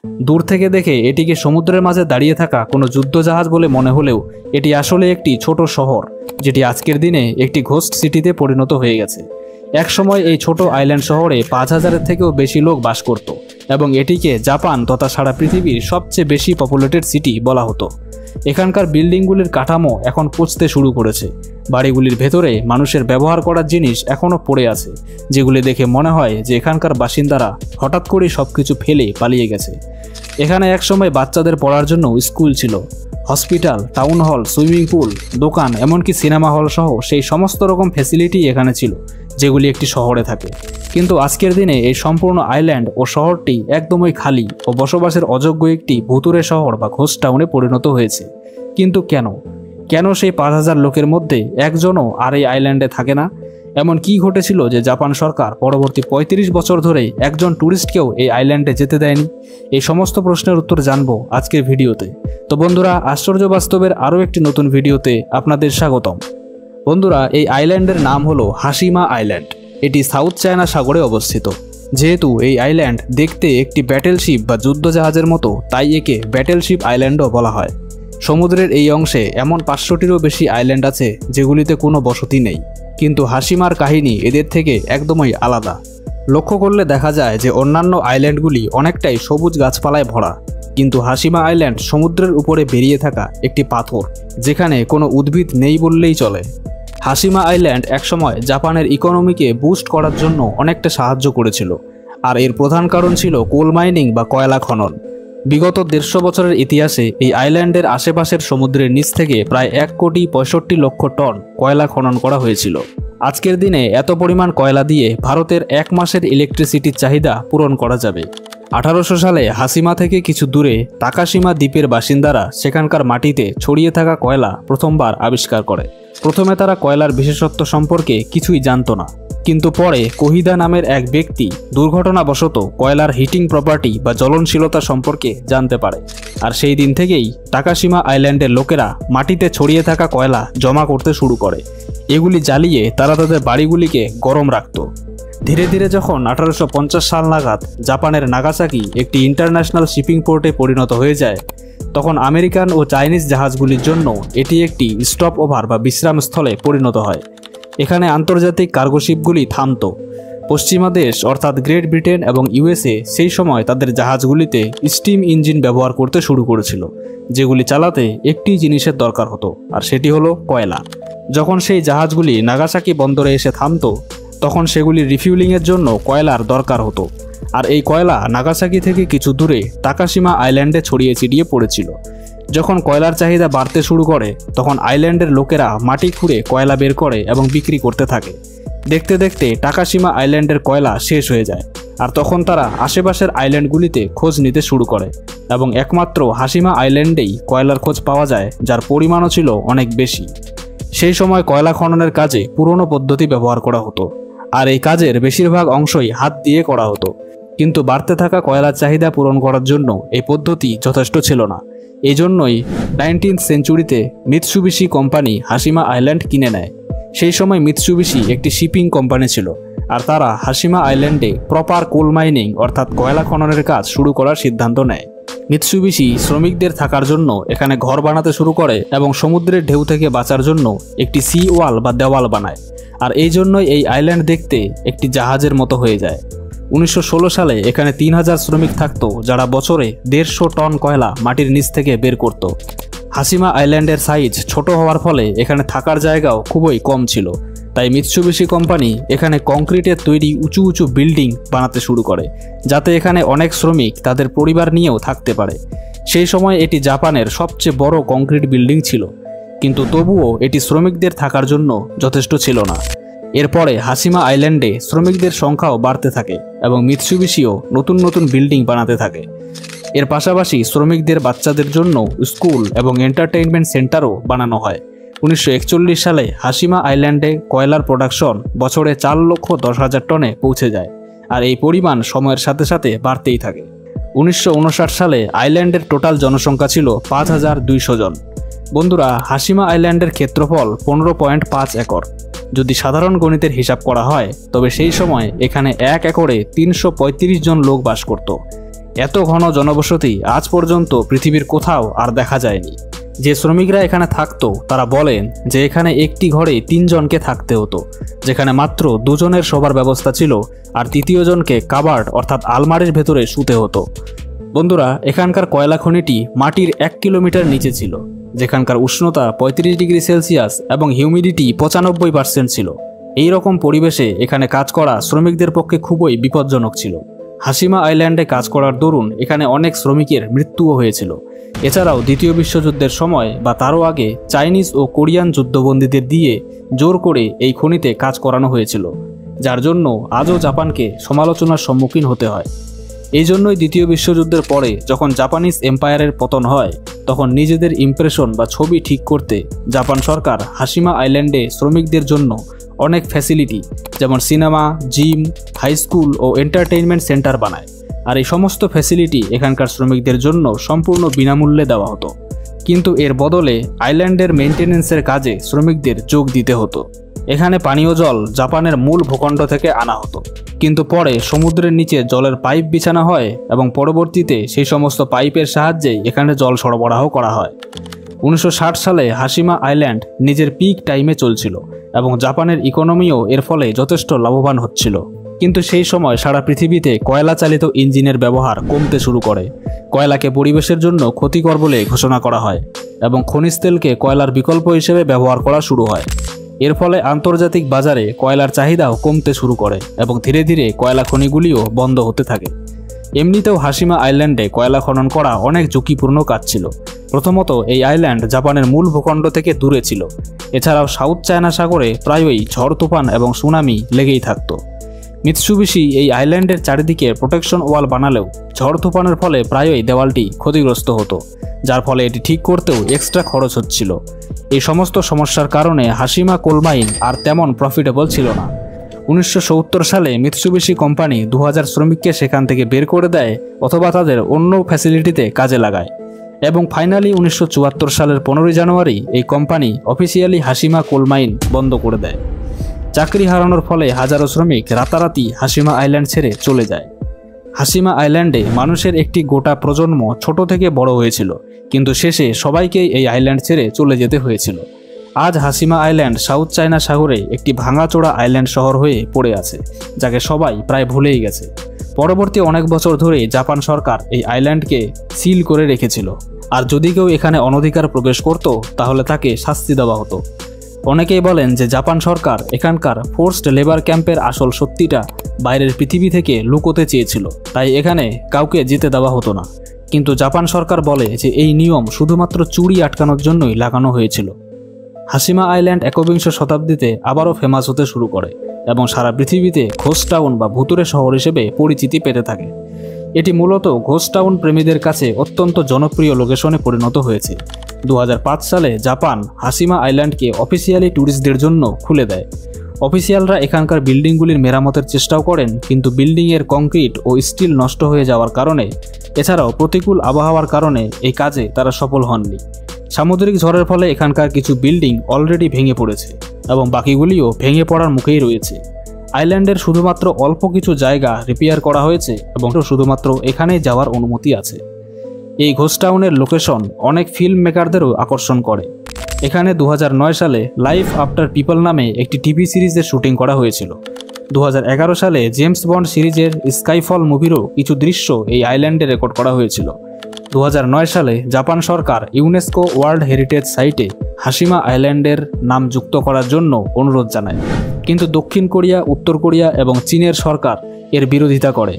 দূর থেকে দেখে এটিকে সমুদ্রের মাঝে দাঁড়িয়ে থাকা কোনো যুদ্ধজাহাজ বলে মনে হলেও এটি আসলে একটি ছোট শহর, যেটি আজকের দিনে একটি ঘোস্ট সিটিতে পরিণত হয়ে গেছে। একসময় এই ছোট আইল্যান্ড শহরে ৫,০০০-এর থেকেও বেশি লোক বাস করত এবং এটিকে জাপান তথা সারা পৃথিবীর সবচেয়ে বেশি পপুলেটেড সিটি বলা হতো। এখানকার বিল্ডিংগুলির কাঠামো এখন পচতে শুরু করেছে। বাড়িগুলির ভেতরে মানুষের ব্যবহার করার জিনিস এখনও পড়ে আছে, যেগুলি দেখে মনে হয় যে এখানকার বাসিন্দারা হঠাৎ করে সবকিছু ফেলে পালিয়ে গেছে। এখানে একসময় বাচ্চাদের পড়ার জন্য স্কুল ছিল, hospital, town hall, swimming pool, দোকান, এমনকি সিনেমা হল সহ সেই সমস্ত রকম ফ্যাসিলিটি এখানে ছিল যেগুলি একটি শহরে থাকে। কিন্তু আজকের দিনে এই সম্পূর্ণ আইল্যান্ড ও শহরটি একদমই খালি ও বসবাসের অযোগ্য একটি ভুতুরে শহর বা ঘোস্ট টাউনে পরিণত হয়েছে। কিন্তু কেন সেই ৫,০০০ লোকের মধ্যে একজনও আর এই আইল্যান্ডে থাকে না? এমন কি ঘটেছিল যে জাপান সরকার পরবর্তী ৩৫ বছর ধরে একজন ট্যুরিস্টকেও এই আইল্যান্ডে যেতে দেয়নি? এই সমস্ত প্রশ্নের উত্তর জানবো আজকের ভিডিওতে। তো বন্ধুরা, আশ্চর্য বাস্তবের আরও একটি নতুন ভিডিওতে আপনাদের স্বাগতম। বন্ধুরা, এই আইল্যান্ডের নাম হলো হাশিমা আইল্যান্ড। এটি সাউথ চায়না সাগরে অবস্থিত। যেহেতু এই আইল্যান্ড দেখতে একটি ব্যাটেলশিপ বা যুদ্ধজাহাজের মতো, তাই একে ব্যাটেলশিপ আইল্যান্ডও বলা হয়। সমুদ্রের এই অংশে এমন ৫০০টিরও বেশি আইল্যান্ড আছে যেগুলিতে কোনো বসতি নেই, কিন্তু হাশিমার কাহিনী এদের থেকে একদমই আলাদা। লক্ষ্য করলে দেখা যায় যে অন্যান্য আইল্যান্ডগুলি অনেকটাই সবুজ গাছপালায় ভরা, কিন্তু হাশিমা আইল্যান্ড সমুদ্রের উপরে বেরিয়ে থাকা একটি পাথর, যেখানে কোনো উদ্ভিদ নেই বললেই চলে। হাশিমা আইল্যান্ড একসময় জাপানের ইকোনমিকে বুস্ট করার জন্য অনেকটা সাহায্য করেছিল, আর এর প্রধান কারণ ছিল কোল মাইনিং বা কয়লা খনন। বিগত ১৫০ বছরের ইতিহাসে এই আইল্যান্ডের আশেপাশের সমুদ্রের নিচ থেকে প্রায় ১,৬৫,০০,০০০ টন কয়লা খনন করা হয়েছিল। আজকের দিনে এত পরিমাণ কয়লা দিয়ে ভারতের ১ মাসের ইলেকট্রিসিটির চাহিদা পূরণ করা যাবে। ১৮০০ সালে হাশিমা থেকে কিছু দূরে তাকাশিমা দ্বীপের বাসিন্দারা সেখানকার মাটিতে ছড়িয়ে থাকা কয়লা প্রথমবার আবিষ্কার করে। প্রথমে তারা কয়লার বিশেষত্ব সম্পর্কে কিছুই জানত না, কিন্তু পরে কোহিদা নামের এক ব্যক্তি দুর্ঘটনাবশত কয়লার হিটিং প্রপার্টি বা জ্বলনশীলতা সম্পর্কে জানতে পারে। আর সেই দিন থেকেই তাকাশিমা আইল্যান্ডের লোকেরা মাটিতে ছড়িয়ে থাকা কয়লা জমা করতে শুরু করে। এগুলি জ্বালিয়ে তারা তাদের বাড়িগুলিকে গরম রাখত। ধীরে ধীরে যখন ১৮৫০ সাল নাগাদ জাপানের নাগাসাকি একটি ইন্টারন্যাশনাল শিপিং পোর্টে পরিণত হয়ে যায়, তখন আমেরিকান ও চাইনিজ জাহাজগুলির জন্য এটি একটি স্টপ ওভার বা বিশ্রামস্থলে পরিণত হয়। এখানে আন্তর্জাতিক কার্গোশিপগুলি থামত। পশ্চিমা দেশ অর্থাৎ গ্রেট ব্রিটেন এবং ইউএসএ সেই সময় তাদের জাহাজগুলিতে স্টিম ইঞ্জিন ব্যবহার করতে শুরু করেছিল, যেগুলি চালাতে একটি জিনিসের দরকার হতো, আর সেটি হলো কয়লা। যখন সেই জাহাজগুলি নাগাসাকি বন্দরে এসে থামত, তখন সেগুলি রিফিউলিংয়ের জন্য কয়লার দরকার হতো, আর এই কয়লা নাগাসাকি থেকে কিছু দূরে তাকাশিমা আইল্যান্ডে ছড়িয়ে ছিটিয়ে পড়েছিল। যখন কয়লার চাহিদা বাড়তে শুরু করে, তখন আইল্যান্ডের লোকেরা মাটি খুঁড়ে কয়লা বের করে এবং বিক্রি করতে থাকে। দেখতে দেখতে তাকাশিমা আইল্যান্ডের কয়লা শেষ হয়ে যায়, আর তখন তারা আশেপাশের আইল্যান্ডগুলিতে খোঁজ নিতে শুরু করে এবং একমাত্র হাশিমা আইল্যান্ডেই কয়লার খোঁজ পাওয়া যায়, যার পরিমাণও ছিল অনেক বেশি। সেই সময় কয়লা খননের কাজে পুরনো পদ্ধতি ব্যবহার করা হতো, আর এই কাজের বেশিরভাগ অংশই হাত দিয়ে করা হতো। কিন্তু বাড়তে থাকা কয়লার চাহিদা পূরণ করার জন্য এই পদ্ধতি যথেষ্ট ছিল না। এই জন্যই 19th সেঞ্চুরিতে মিৎসুবিশি কোম্পানি হাশিমা আইল্যান্ড কিনে নেয়। সেই সময় মিৎসুবিশি একটি শিপিং কোম্পানি ছিল, আর তারা হাশিমা আইল্যান্ডে প্রপার কোল মাইনিং অর্থাৎ কয়লা খননের কাজ শুরু করার সিদ্ধান্ত নেয়। মিৎসুবিশি শ্রমিকদের থাকার জন্য এখানে ঘর বানাতে শুরু করে এবং সমুদ্রের ঢেউ থেকে বাঁচার জন্য একটি সি ওয়াল বা দেওয়াল বানায়। আর এই জন্যই এই আইল্যান্ড দেখতে একটি জাহাজের মতো হয়ে যায়। ১৯১৬ সালে এখানে ৩,০০০ শ্রমিক থাকত, যারা বছরে ১৫০ টন কয়লা মাটির নিচ থেকে বের করত। হাশিমা আইল্যান্ডের সাইজ ছোট হওয়ার ফলে এখানে থাকার জায়গাও খুবই কম ছিল, তাই মিৎসুবিশি কোম্পানি এখানে কংক্রিটের তৈরি উঁচু উঁচু বিল্ডিং বানাতে শুরু করে, যাতে এখানে অনেক শ্রমিক তাদের পরিবার নিয়েও থাকতে পারে। সেই সময় এটি জাপানের সবচেয়ে বড় কংক্রিট বিল্ডিং ছিল, কিন্তু তবুও এটি শ্রমিকদের থাকার জন্য যথেষ্ট ছিল না। এরপরে হাশিমা আইল্যান্ডে শ্রমিকদের সংখ্যাও বাড়তে থাকে এবং মিৎসুবিশিও নতুন নতুন বিল্ডিং বানাতে থাকে। এর পাশাপাশি শ্রমিকদের বাচ্চাদের জন্য স্কুল এবং এন্টারটেইনমেন্ট সেন্টারও বানানো হয়। ১৯৪১ সালে হাশিমা আইল্যান্ডে কয়লার প্রোডাকশন বছরে ৪,১০,০০০ টনে পৌঁছে যায়, আর এই পরিমাণ সময়ের সাথে সাথে বাড়তেই থাকে। ১৯৫৯ সালে আইল্যান্ডের টোটাল জনসংখ্যা ছিল ৫,২০০ জন। বন্ধুরা, হাশিমা আইল্যান্ডের ক্ষেত্রফল ১৫.৫ একর। যদি সাধারণ গণিতের হিসাব করা হয়, তবে সেই সময় এখানে ১ একরে ৩৩৫ জন লোক বাস করত। এত ঘন জনবসতি আজ পর্যন্ত পৃথিবীর কোথাও আর দেখা যায়নি। যে শ্রমিকরা এখানে থাকতো তারা বলেন যে এখানে একটি ঘরে 3 জনকে থাকতে হতো, যেখানে মাত্র 2 জনের শোবার ব্যবস্থা ছিল আর তৃতীয় জনকে কাবার্ড অর্থাৎ আলমারির ভেতরে শুতে হতো। বন্ধুরা, এখানকার কয়লা খনিটি মাটির 1 কিলোমিটার নিচে ছিল, যেখানকার উষ্ণতা 35 ডিগ্রি সেলসিয়াস এবং হিউমিডিটি 95% ছিল। এই রকম পরিবেশে এখানে কাজ করা শ্রমিকদের পক্ষে খুবই বিপজ্জনক ছিল। হাশিমা আইল্যান্ডে কাজ করার দরুন এখানে অনেক শ্রমিকের মৃত্যুও হয়েছিল। এছাড়াও দ্বিতীয় বিশ্বযুদ্ধের সময় বা তারও আগে চাইনিজ ও কোরিয়ান যুদ্ধবন্দীদের দিয়ে জোর করে এই খনিতে কাজ করানো হয়েছিল, যার জন্য আজও জাপানকে সমালোচনার সম্মুখীন হতে হয়। এই জন্যই দ্বিতীয় বিশ্বযুদ্ধের পরে যখন জাপানিজ এম্পায়ারের পতন হয়, তখন নিজেদের ইমপ্রেশন বা ছবি ঠিক করতে জাপান সরকার হাশিমা আইল্যান্ডে শ্রমিকদের জন্য অনেক ফ্যাসিলিটি যেমন সিনেমা, জিম, হাই স্কুল ও এন্টারটেইনমেন্ট সেন্টার বানায়। আর এই সমস্ত ফ্যাসিলিটি এখানকার শ্রমিকদের জন্য সম্পূর্ণ বিনামূল্যে দেওয়া হতো। কিন্তু এর বদলে আইল্যান্ডের মেইনটেনেন্সের কাজে শ্রমিকদের যোগ দিতে হতো। এখানে পানীয় জল জাপানের মূল ভূখণ্ড থেকে আনা হতো, কিন্তু পরে সমুদ্রের নিচে জলের পাইপ বিছানো হয় এবং পরবর্তীতে সেই সমস্ত পাইপের সাহায্যে এখানে জল সরবরাহ করা হয়। 1960 সালে হাশিমা আইল্যান্ড নিজের পিক টাইমে চলছিল এবং জাপানের ইকোনমিও এর ফলে যথেষ্ট লাভবান হচ্ছিল। কিন্তু সেই সময় সারা পৃথিবীতে কয়লা চালিত ইঞ্জিনের ব্যবহার কমতে শুরু করে। কয়লাকে পরিবেশের জন্য ক্ষতিকর বলে ঘোষণা করা হয় এবং খনিজ তেলকে কয়লার বিকল্প হিসেবে ব্যবহার করা শুরু হয়। এর ফলে আন্তর্জাতিক বাজারে কয়লার চাহিদাও কমতে শুরু করে এবং ধীরে ধীরে কয়লা খনিগুলিও বন্ধ হতে থাকে। এমনিতেও হাশিমা আইল্যান্ডে কয়লা খনন করা অনেক ঝুঁকিপূর্ণ কাজ ছিল। প্রথমত, এই আইল্যান্ড জাপানের মূল ভূখণ্ড থেকে দূরে ছিল। এছাড়াও সাউথ চায়না সাগরে প্রায়ই ঝড় তুফান এবং সুনামি লেগেই থাকত। মিৎসুবিশি এই আইল্যান্ডের চারিদিকে প্রোটেকশন ওয়াল বানালেও ঝড় তুফানের ফলে প্রায়ই দেওয়ালটি ক্ষতিগ্রস্ত হতো, যার ফলে এটি ঠিক করতেও এক্সট্রা খরচ হচ্ছিল। এই সমস্ত সমস্যার কারণে হাশিমা কোল মাইন আর তেমন প্রফিটেবল ছিল না। 1970 সালে মিৎসুবিশি কোম্পানি 2000 শ্রমিককে সেখান থেকে বের করে দেয় অথবা তাদের অন্য ফ্যাসিলিটিতে কাজে লাগায় এবং ফাইনালি 1974 সালের 15 জানুয়ারি এই কোম্পানি অফিসিয়ালি হাশিমা কোল মাইন বন্ধ করে দেয়। চাকরি হারানোর ফলে হাজারো শ্রমিক রাতারাতি হাশিমা আইল্যান্ড ছেড়ে চলে যায়। হাশিমা আইল্যান্ডে মানুষের একটি গোটা প্রজন্ম ছোট থেকে বড় হয়েছিল, কিন্তু শেষে সবাইকেই এই আইল্যান্ড ছেড়ে চলে যেতে হয়েছিল। আজ হাশিমা আইল্যান্ড সাউথ চায়না সাগরে একটি ভাঙাচোরা আইল্যান্ড শহর হয়ে পড়ে আছে, যাকে সবাই প্রায় ভুলেই গেছে। পরবর্তী অনেক বছর ধরে জাপান সরকার এই আইল্যান্ডকে সিল করে রেখেছিল, আর যদি কেউ এখানে অনধিকার প্রবেশ করত তাহলে তাকে শাস্তি দেওয়া হতো। অনেকেই বলেন যে জাপান সরকার এখানকার ফোর্সড লেবার ক্যাম্পের আসল সত্যিটা বাইরের পৃথিবী থেকে লুকোতে চেয়েছিল, তাই এখানে কাউকে যেতে দেওয়া হতো না। কিন্তু জাপান সরকার বলে যে এই নিয়ম শুধুমাত্র চুরি আটকানোর জন্যই লাগানো হয়েছিল। হাশিমা আইল্যান্ড 21শ শতাব্দীতে আবারও ফেমাস হতে শুরু করে এবং সারা পৃথিবীতে ঘোস্ট টাউন বা ভুতুরে শহর হিসেবে পরিচিতি পেতে থাকে। এটি মূলত ঘোস্ট টাউন প্রেমীদের কাছে অত্যন্ত জনপ্রিয় লোকেশনে পরিণত হয়েছে। 2005 সালে জাপান হাশিমা আইল্যান্ডকে অফিসিয়ালি ট্যুরিস্টদের জন্য খুলে দেয়। অফিসিয়ালরা এখানকার বিল্ডিংগুলির মেরামতের চেষ্টাও করেন, কিন্তু বিল্ডিংয়ের কংক্রিট ও স্টিল নষ্ট হয়ে যাওয়ার কারণে, এছাড়াও প্রতিকূল আবহাওয়ার কারণে এই কাজে তারা সফল হননি। সামুদ্রিক ঝড়ের ফলে এখানকার কিছু বিল্ডিং অলরেডি ভেঙে পড়েছে এবং বাকিগুলিও ভেঙে পড়ার মুখেই রয়েছে। আইল্যান্ডের শুধুমাত্র অল্প কিছু জায়গা রিপেয়ার করা হয়েছে এবং শুধুমাত্র এখানেই যাওয়ার অনুমতি আছে। এই ঘোস্ট টাউনের লোকেশন অনেক ফিল্ম মেকারদেরও আকর্ষণ করে। এখানে 2009 সালে লাইফ আফটার পিপল নামে একটি টিভি সিরিজের শুটিং করা হয়েছিল। 2011 সালে জেমস বন্ড সিরিজের স্কাইফল মুভিরও কিছু দৃশ্য এই আইল্যান্ডে রেকর্ড করা হয়েছিল। 2009 সালে জাপান সরকার ইউনেস্কো ওয়ার্ল্ড হেরিটেজ সাইটে হাশিমা আইল্যান্ডের নাম যুক্ত করার জন্য অনুরোধ জানায়, কিন্তু দক্ষিণ কোরিয়া, উত্তর কোরিয়া এবং চীনের সরকার এর বিরোধিতা করে।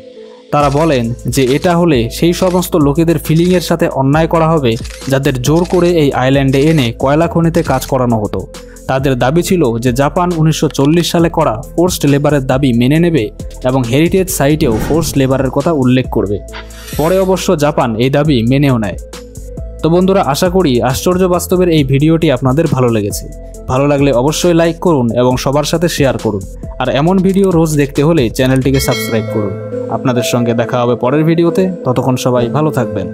তারা বলেন যে এটা হলে সেই সমস্ত লোকেদের ফিলিংয়ের সাথে অন্যায় করা হবে যাদের জোর করে এই আইল্যান্ডে এনে কয়লা খনিতে কাজ করানো হতো। তাদের দাবি ছিল যে জাপান 1940 সালে করা ফোর্সড লেবারের দাবি মেনে নেবে এবং হেরিটেজ সাইটেও ফোর্সড লেবারের কথা উল্লেখ করবে। পরে অবশ্য জাপান এই দাবি মেনেও নেয়। তো বন্ধুরা, আশা করি আশ্চর্য বাস্তবের এই ভিডিওটি আপনাদের ভালো লেগেছে। ভালো লাগলে অবশ্যই লাইক করুন এবং সবার সাথে শেয়ার করুন। আর এমন ভিডিও রোজ দেখতে হলে চ্যানেলটিকে সাবস্ক্রাইব করুন। আপনাদের সঙ্গে দেখা হবে পরের ভিডিওতে। ততক্ষণ সবাই ভালো থাকবেন।